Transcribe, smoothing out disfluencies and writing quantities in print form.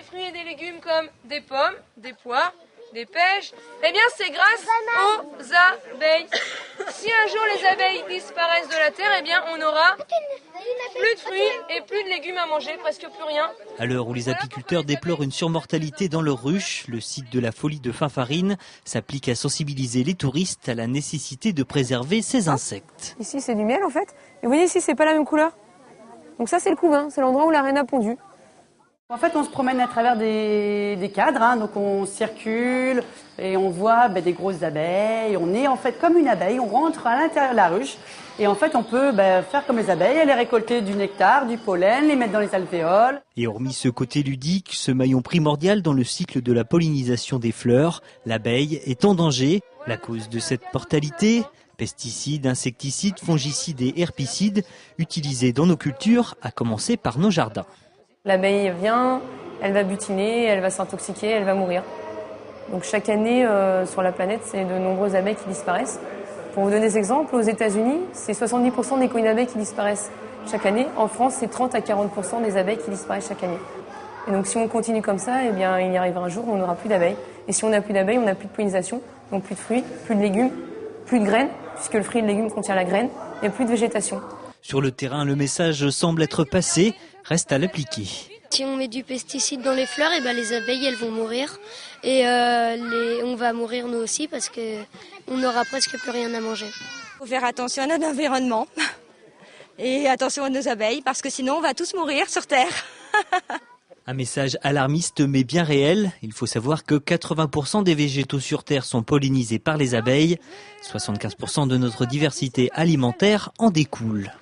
fruits et des légumes comme des pommes, des poires, des pêches, eh bien c'est grâce aux abeilles. Si un jour les abeilles disparaissent de la terre, eh bien on aura plus de fruits et plus de légumes à manger, presque plus rien. À l'heure où les apiculteurs déplorent une surmortalité dans leurs ruches, le site de la Folie de Finfarine s'applique à sensibiliser les touristes à la nécessité de préserver ces insectes. Ici c'est du miel en fait, et vous voyez ici c'est pas la même couleur. Donc ça c'est le couvain, c'est l'endroit où la reine a pondu. En fait, on se promène à travers des cadres, donc on circule et on voit des grosses abeilles. On est en fait comme une abeille, on rentre à l'intérieur de la ruche et en fait on peut faire comme les abeilles, aller récolter du nectar, du pollen, les mettre dans les alvéoles. Et hormis ce côté ludique, ce maillon primordial dans le cycle de la pollinisation des fleurs, l'abeille est en danger. La cause de cette mortalité, pesticides, insecticides, fongicides et herbicides utilisés dans nos cultures, à commencer par nos jardins. L'abeille vient, elle va butiner, elle va s'intoxiquer, elle va mourir. Donc chaque année sur la planète, c'est de nombreuses abeilles qui disparaissent. Pour vous donner des exemples, aux États-Unis, c'est 70% des colonies d'abeilles qui disparaissent chaque année. En France, c'est 30 à 40% des abeilles qui disparaissent chaque année. Et donc si on continue comme ça, eh bien, il y arrivera un jour où on n'aura plus d'abeilles. Et si on n'a plus d'abeilles, on n'a plus de pollinisation, donc plus de fruits, plus de légumes, plus de graines, puisque le fruit et le légume contient la graine, et plus de végétation. Sur le terrain, le message semble être passé, reste à l'appliquer. Si on met du pesticide dans les fleurs, et les abeilles elles vont mourir et on va mourir nous aussi parce qu'on n'aura presque plus rien à manger. Il faut faire attention à notre environnement et attention à nos abeilles parce que sinon on va tous mourir sur Terre. Un message alarmiste mais bien réel. Il faut savoir que 80% des végétaux sur Terre sont pollinisés par les abeilles. 75% de notre diversité alimentaire en découle.